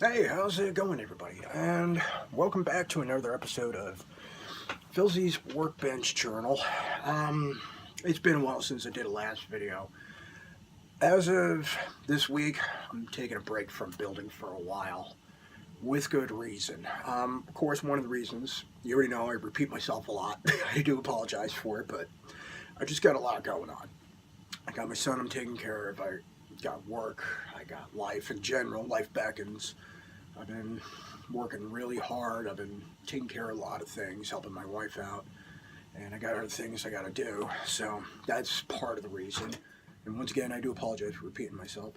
Hey, how's it going, everybody? And welcome back to another episode of Filzys Workbench Journal. It's been a while since I did a last video. As of this week, I'm taking a break from building for a while, with good reason. Of course, one of the reasons, you already know I repeat myself a lot. I do apologize for it, but I just got a lot going on. I got my son I'm taking care of, I got work, I got life in general, life beckons. I've been working really hard. I've been taking care of a lot of things, helping my wife out, and I got other things I got to do. So that's part of the reason. And once again, I do apologize for repeating myself.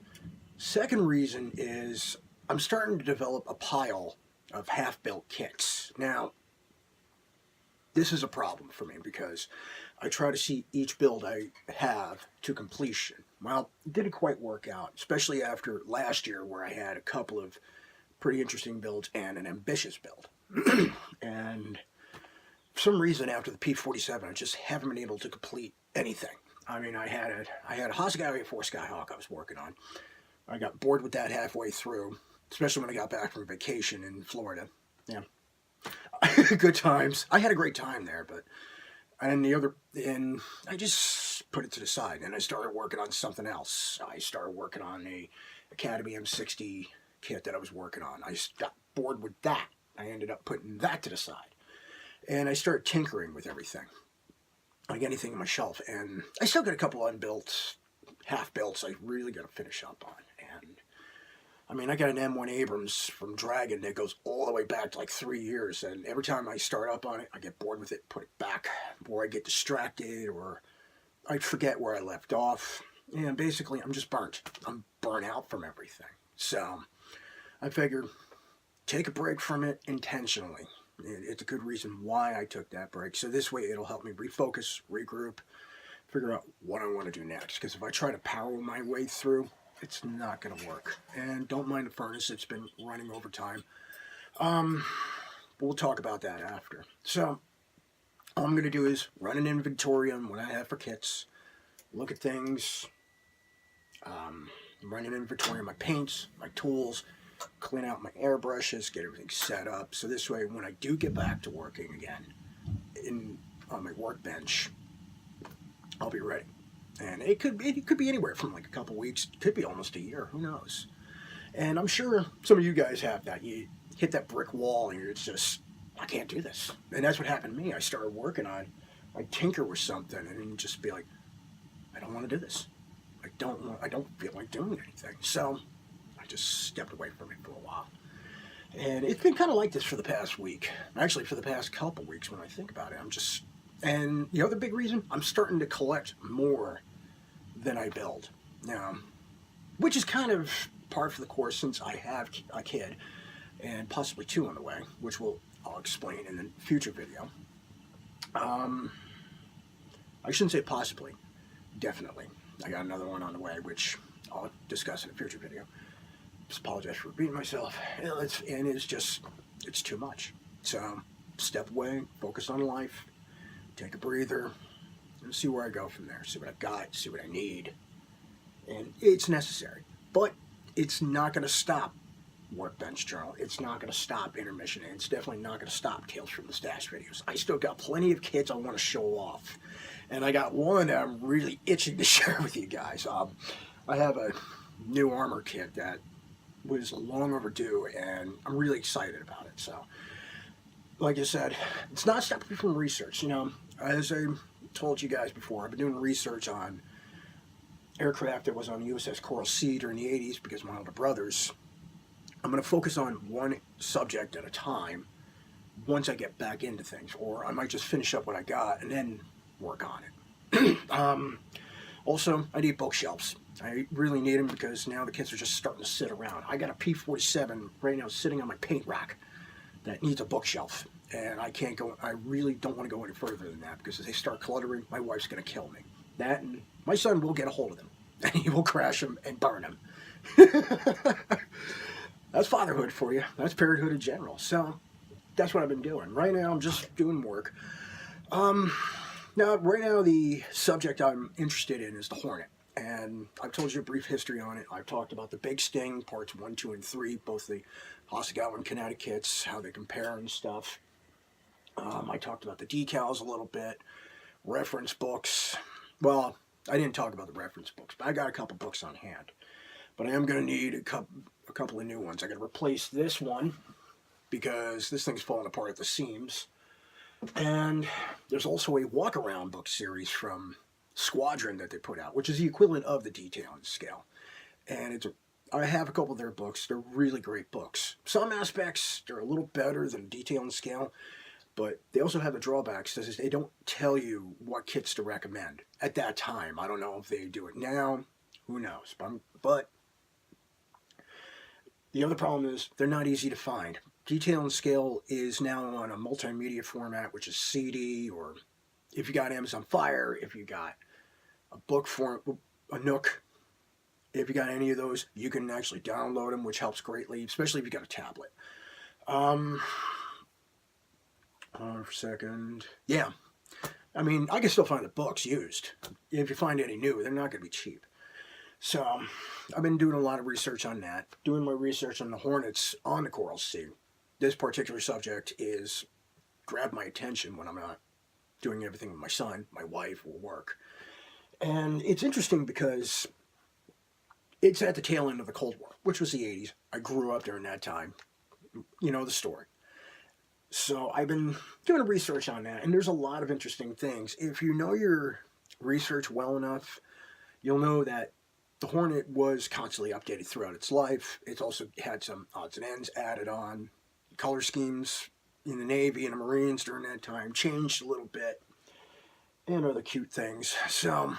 Second reason is I'm starting to develop a pile of half-built kits. Now, this is a problem for me because I try to see each build I have to completion. Well, it didn't quite work out, especially after last year where I had a couple of pretty interesting builds and an ambitious build. And for some reason after the P-47 I just haven't been able to complete anything. I mean, I had a Hasegawa 4 Skyhawk I was working on. I got bored with that halfway through, especially when I got back from vacation in Florida. Yeah. Good times. I had a great time there, but and I just put it to the side and I started working on something else. I started working on a Academy M60 kit that I was working on. I got bored with that. I ended up putting that to the side. And I started tinkering with everything. Like anything on my shelf. And I still got a couple unbuilt, half-builts I really got to finish up on. And I mean, I got an M1 Abrams from Dragon that goes all the way back to like 3 years. And every time I start up on it, I get bored with it, put it back. Or I get distracted, or I forget where I left off. And basically, I'm just burnt. I'm burnt out from everything. So I figured, take a break from it intentionally. It's a good reason why I took that break. So this way it'll help me refocus, regroup, figure out what I want to do next. Because if I try to power my way through, it's not going to work. And don't mind the furnace, it's been running over time. But we'll talk about that after. So all I'm going to do is run an inventory on what I have for kits, look at things, run an inventory on my paints, my tools, clean out my airbrushes, get everything set up. So this way, when I do get back to working again on my workbench, I'll be ready. And it could be anywhere from like a couple weeks, it could be almost a year, who knows. And I'm sure some of you guys have that. You hit that brick wall and it's just, I can't do this. And that's what happened to me. I started working on, I'd tinker with something and just be like, I don't want to do this. I don't feel like doing anything. So I just stepped away from it for a while. And it's been kind of like this for the past week. Actually, for the past couple weeks when I think about it. And the other big reason, I'm starting to collect more than I build. Now, which is kind of par for the course since I have a kid, and possibly two on the way, which I'll explain in the future video. I shouldn't say possibly, definitely. I got another one on the way, which I'll discuss in a future video. Just apologize for repeating myself. It's too much. So, step away, focus on life, take a breather, and see where I go from there. See what I've got, see what I need. And it's necessary. But it's not going to stop Workbench Journal. It's not going to stop Intermission. And it's definitely not going to stop Tales from the Stash videos. I still got plenty of kits I want to show off. And I got one that I'm really itching to share with you guys. I have a new armor kit that was long overdue, and I'm really excited about it. So, like I said, it's not stopping me from research. You know, as I told you guys before, I've been doing research on aircraft that was on the USS Coral Sea during the 80s because of my older brothers. I'm going to focus on one subject at a time once I get back into things, or I might just finish up what I got and then work on it. Also, I need bookshelves. I really need them because now the kits are just starting to sit around. I got a P-47 right now sitting on my paint rack that needs a bookshelf. And I really don't want to go any further than that because if they start cluttering, my wife's going to kill me. That and my son will get a hold of them. And he will crash them and burn them. That's fatherhood for you. That's parenthood in general. So, that's what I've been doing. Right now, I'm just doing work. Now, right now, the subject I'm interested in is the Hornet. And I've told you a brief history on it. I've talked about the Big Sting, parts 1, 2, and 3, both the Hasegawa and Connecticut's, how they compare and stuff. I talked about the decals a little bit, reference books. Well, I didn't talk about the reference books, but I got a couple books on hand. But I am going to need a couple of new ones. I got to replace this one because this thing's falling apart at the seams. And there's also a walk-around book series from Squadron that they put out, which is the equivalent of the detail and scale. And I have a couple of their books. They're really great books. Some aspects, they're a little better than detail and scale, but they also have the drawbacks. They don't tell you what kits to recommend at that time. I don't know if they do it now. Who knows? But the other problem is they're not easy to find. Detail and scale is now on a multimedia format, which is CD, or if you got Amazon Fire, if you got a book form, a Nook, if you got any of those, you can actually download them, which helps greatly, especially if you got a tablet. Hold on for a second. Yeah. I mean, I can still find the books used. If you find any new, they're not going to be cheap. So, I've been doing a lot of research on that. Doing my research on the Hornets on the Coral Sea. This particular subject is grabbed my attention when I'm not doing everything with my son, my wife, or work. And it's interesting because it's at the tail end of the Cold War, which was the 80s. I grew up during that time. You know the story. So I've been doing research on that, and there's a lot of interesting things. If you know your research well enough, you'll know that the Hornet was constantly updated throughout its life. It's also had some odds and ends added on. Color schemes in the Navy and the Marines during that time changed a little bit, and other cute things. So,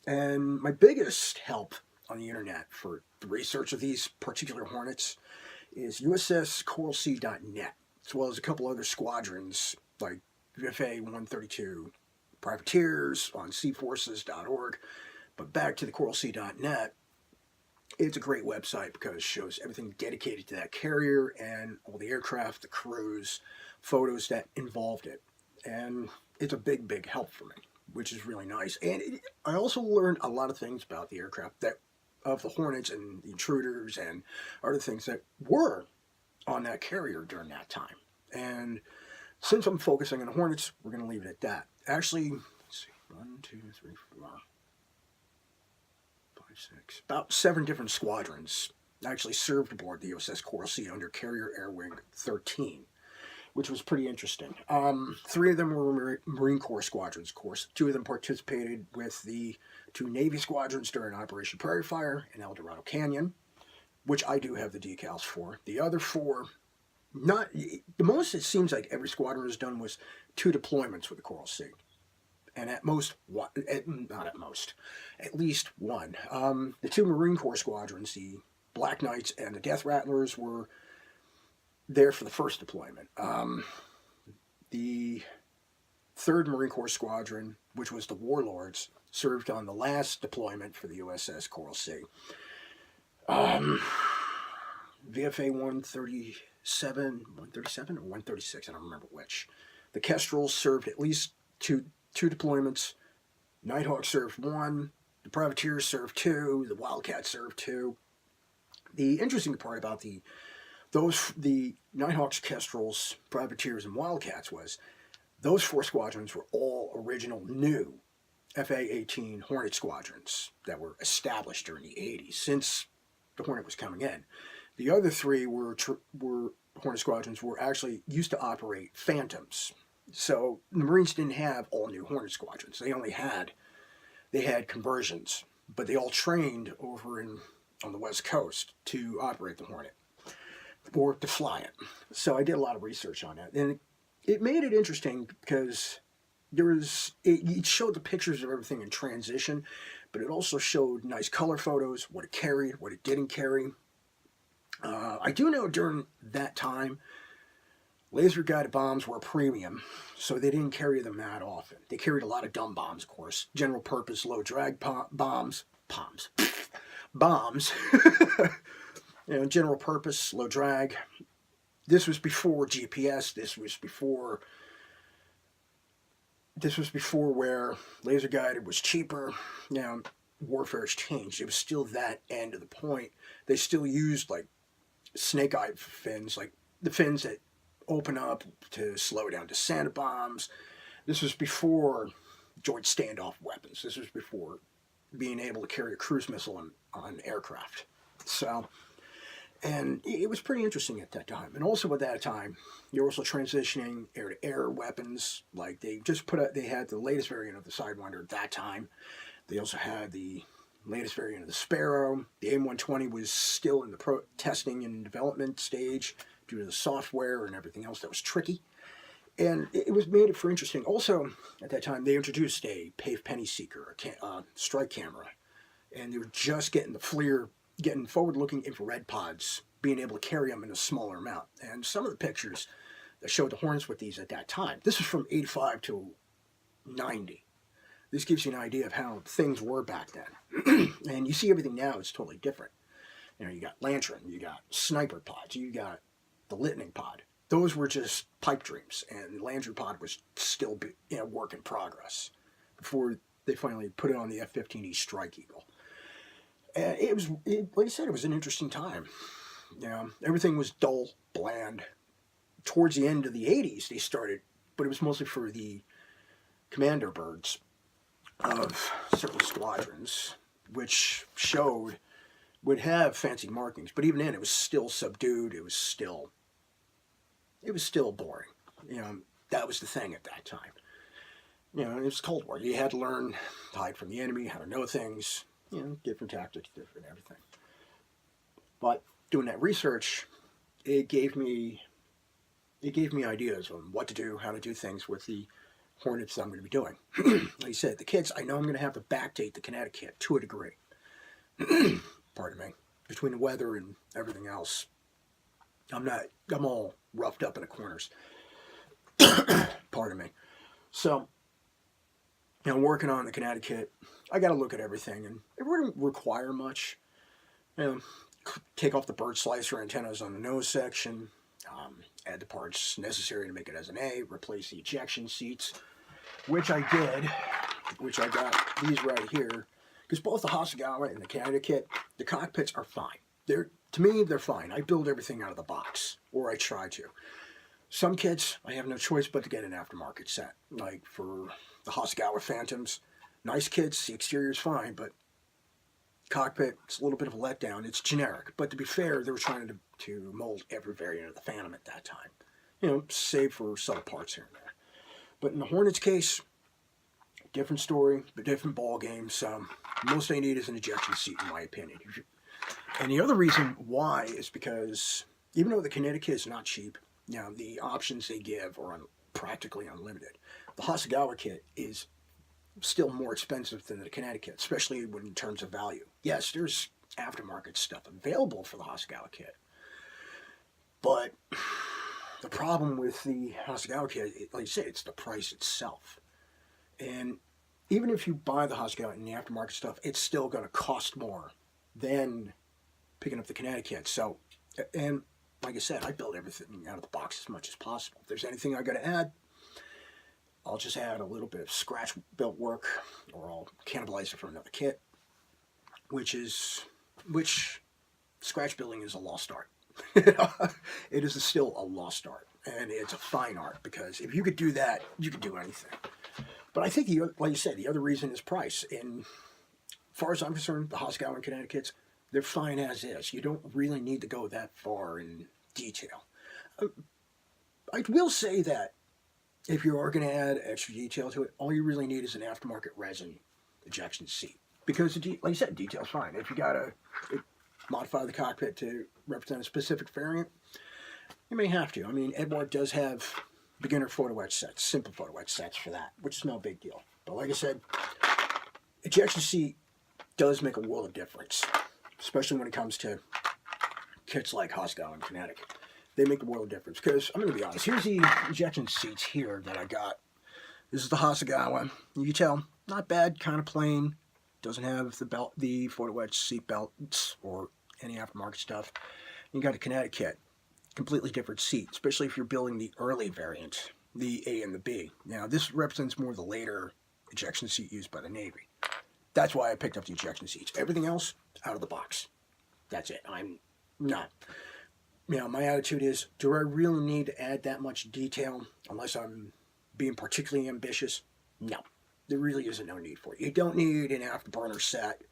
and my biggest help on the internet for the research of these particular Hornets is USSCoralSea.net, as well as a couple other squadrons like VFA 132 Privateers on seaforces.org. But back to the CoralSea.net, it's a great website because it shows everything dedicated to that carrier and all the aircraft, the crews, photos that involved it. And it's a big, big help for me, which is really nice. And I also learned a lot of things about the aircraft of the Hornets and the Intruders and other things that were on that carrier during that time. And since I'm focusing on the Hornets, we're going to leave it at that. Actually, let's see, 1, 2, 3, 4, 5, 6, about 7 different squadrons actually served aboard the USS Coral Sea under Carrier Air Wing 13, which was pretty interesting. 3 of them were Marine Corps squadrons, of course. 2 of them participated with the 2 Navy squadrons during Operation Prairie Fire in El Dorado Canyon, which I do have the decals for. The other 4, not the most it seems like every squadron has done was 2 deployments with the Coral Sea. And at most, one, not at most, at least one. The 2 Marine Corps squadrons, the Black Knights and the Death Rattlers, were there for the first deployment. The 3rd Marine Corps Squadron, which was the Warlords, served on the last deployment for the USS Coral Sea. VFA 137 or 136, I don't remember which. The Kestrels served at least two deployments. Nighthawk served 1. The Privateers served 2. The Wildcat served 2. The interesting part about the Nighthawks, Kestrels, Privateers, and Wildcats was those 4 squadrons were all original new FA-18 Hornet squadrons that were established during the 80s, since the Hornet was coming in. The other 3 were Hornet squadrons were actually used to operate Phantoms. So the Marines didn't have all new Hornet squadrons. They had conversions, but they all trained over on the West Coast to operate the Hornet or to fly it. So I did a lot of research on that, and it made it interesting because it showed the pictures of everything in transition, but it also showed nice color photos, what it carried, what it didn't carry. I do know during that time, laser-guided bombs were a premium, so they didn't carry them that often. They carried a lot of dumb bombs, of course. General-purpose, low-drag bombs. General-purpose, low-drag. This was before GPS. This was before where laser-guided was cheaper. Now, warfare has changed. It was still that end of the point. They still used like snake eye fins, like the fins that open up to slow down descent bombs. This was before joint standoff weapons. This was before being able to carry a cruise missile on aircraft. So, and it was pretty interesting at that time. And also at that time, you're also transitioning air-to-air weapons. Like they just they had the latest variant of the Sidewinder at that time. They also had the latest variant of the Sparrow. The AIM-120 was still in the testing and development stage due to the software and everything else that was tricky. And it was made it for interesting. Also, at that time, they introduced a PAVE penny seeker, a strike camera. And they were just getting the FLIR, getting forward-looking infrared pods, being able to carry them in a smaller amount. And some of the pictures that showed the Hornets with these at that time, this was from 85 to 90. This gives you an idea of how things were back then. And you see everything now, it's totally different. You know, you got Lantern, you got sniper pods, you got the Lightning pod. Those were just pipe dreams, and the Lantern pod was still a work in progress before they finally put it on the F-15E Strike Eagle. And like I said, it was an interesting time. You know, everything was dull, bland. Towards the end of the 80s, they started, but it was mostly for the commander birds of certain squadrons, which would have fancy markings, but even then, it was still subdued. It was still boring. You know, that was the thing at that time. You know, it was Cold War. You had to learn to hide from the enemy, how to know things, you know, different tactics, different everything. But doing that research, it gave me ideas on what to do, how to do things with the Hornets that I'm going to be doing. Like I said, the kits, I know I'm going to have to backdate the kinetic kit to a degree. Pardon me. Between the weather and everything else, I'm all roughed up in the corners. Pardon me. So, you know, working on the kinetic kit, I got to look at everything, and it wouldn't require much. You know, take off the bird slicer antennas on the nose section, add the parts necessary to make it as an A, replace the ejection seats, which I did, which I got these right here, because both the Hasegawa and the kinetic kit, the cockpits are fine. To me, they're fine. I build everything out of the box, or I try to. Some kits, I have no choice but to get an aftermarket set. Like for the Hasegawa Phantoms, nice kits, the exterior's fine, but cockpit, it's a little bit of a letdown. It's generic, but to be fair, they were trying to mold every variant of the Phantom at that time. You know, save for subtle parts here and there. But in the Hornets case, different story, but different ball game. So most they need is an ejection seat, in my opinion. And the other reason why is because even though the kinetic kit is not cheap, you know, the options they give are practically unlimited. The Hasegawa kit is still more expensive than the kinetic kit, especially in terms of value. Yes, there's aftermarket stuff available for the Hasegawa kit, but the problem with the Hasegawa kit, like you say, it's the price itself. And even if you buy the Hasegawa and the aftermarket stuff, it's still going to cost more than picking up the kinetic kit. So, and like I said, I build everything out of the box as much as possible. If there's anything I got to add, I'll just add a little bit of scratch-built work, or I'll cannibalize it from another kit, which scratch building is a lost art. It is still a lost art, and it's a fine art, because if you could do that, you could do anything. But I think, like you said, the other reason is price. And as far as I'm concerned, the Hasegawa and kinetic kits, they're fine as is. You don't really need to go that far in detail. I will say that if you are going to add extra detail to it, all you really need is an aftermarket resin ejection seat. Because, like you said, detail's fine. If you got to modify the cockpit to represent a specific variant, you may have to. I mean, Edward does have beginner photo etch sets, simple photo etch sets for that, which is no big deal. But like I said, ejection seat does make a world of difference, especially when it comes to kits like Hasegawa and kinetic. They make a world of difference, because I'm going to be honest. Here's the ejection seats here that I got. This is the Hasegawa. You can tell, not bad, kind of plain. Doesn't have the photo etch seat belts or any aftermarket stuff. You got a kinetic kit, completely different seat, especially if you're building the early variant, the A and the B. Now, this represents more the later ejection seat used by the Navy. That's why I picked up the ejection seats. Everything else, out of the box. That's it. I'm not. My attitude is, do I really need to add that much detail unless I'm being particularly ambitious? No. There really isn't no need for it. You don't need an afterburner set.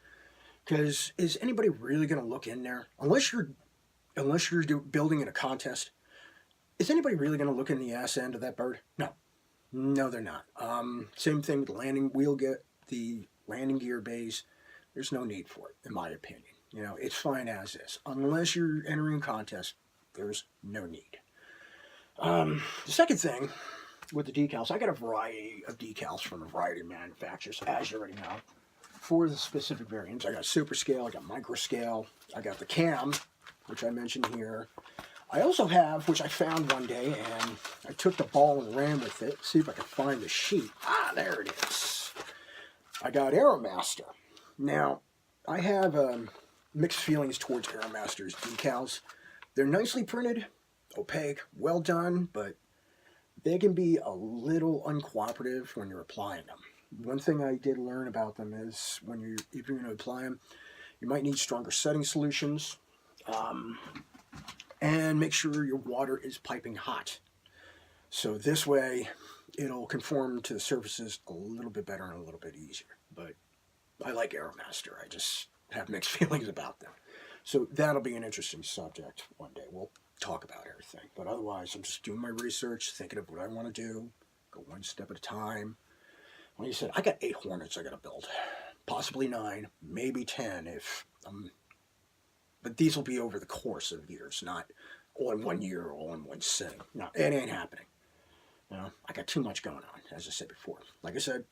Because is anybody really going to look in there? Unless you're building in a contest, is anybody really going to look in the ass end of that bird? No. No, they're not. Same thing with the landing gear bays. There's no need for it, in my opinion. It's fine as is. Unless you're entering a contest, there's no need. The second thing with the decals, I got a variety of decals from a variety of manufacturers, as you already know, for the specific variants. I got super scale, I got micro scale, I got the cam, which I mentioned here. I also have, which I found one day, and I took the ball and ran with it. See if I can find the sheet. There it is. I got Aeromaster. Now, I have mixed feelings towards Aeromaster's decals. They're nicely printed, opaque, well done, but they can be a little uncooperative when you're applying them. One thing I did learn about them is if you're going to apply them, you might need stronger setting solutions. And make sure your water is piping hot. So this way, it'll conform to the surfaces a little bit better and a little bit easier. But I like Aeromaster. I just have mixed feelings about them. So that'll be an interesting subject one day. We'll talk about everything. But otherwise, I'm just doing my research, thinking of what I want to do, go one step at a time. Like I said, I got 8 Hornets I got to build. Possibly 9, maybe 10 if but these will be over the course of years, not all in 1 year or all in one sitting. No, it ain't happening. I got too much going on, as I said before. Like I said,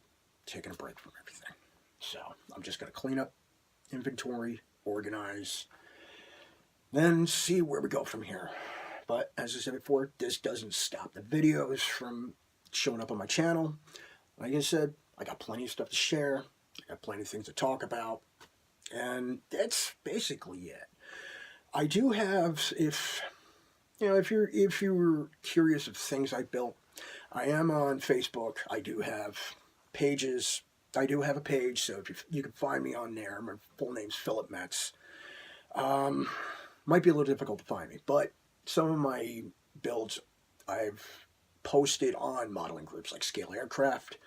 taking a break from everything. So I'm just going to clean up inventory, organize, then see where we go from here. But as I said before, this doesn't stop the videos from showing up on my channel. Like I said, I got plenty of stuff to share. I got plenty of things to talk about. And that's basically it. I do have, if you're curious of things I built, I am on Facebook. I do have pages. I do have a page, so if you can find me on there. My full name's Philip Metz. Might be a little difficult to find me, but some of my builds I've posted on modeling groups like Scale Aircraft,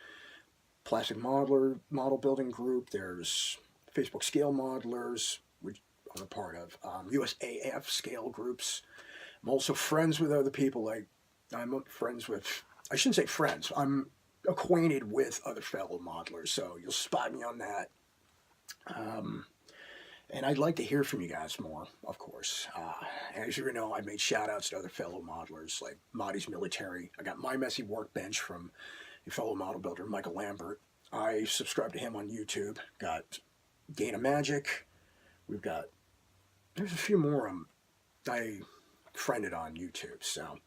Plastic Model Building Group. There's Facebook Scale Modelers, which I'm a part of, USAF scale groups. I'm also friends with other people. I'm friends with, I shouldn't say friends, I'm acquainted with other fellow modelers, so you'll spot me on that. And I'd like to hear from you guys more, of course. As you know, I made shout-outs to other fellow modelers, like Moddy's Military. I got My Messy Workbench from a fellow model builder, Michael Lambert. I subscribe to him on YouTube. Got Gain of Magic. There's a few more I friended on YouTube, so.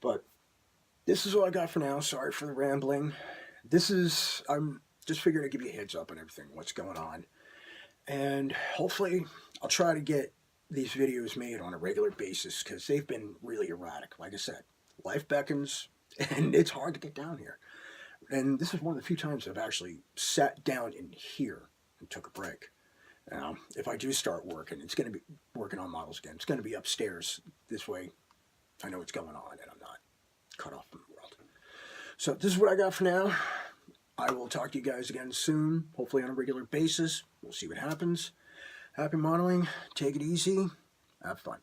But this is all I got for now. Sorry for the rambling. I'm just figuring I'd give you a heads up on everything, what's going on. And hopefully I'll try to get these videos made on a regular basis because they've been really erratic. Like I said, life beckons and it's hard to get down here. And this is one of the few times I've actually sat down in here and took a break. Now, if I do start working, it's going to be working on models again. It's going to be upstairs. This way I know what's going on and I'm not cut off from the world. So this is what I got for now. I will talk to you guys again soon, hopefully on a regular basis. We'll see what happens. Happy modeling. Take it easy. Have fun.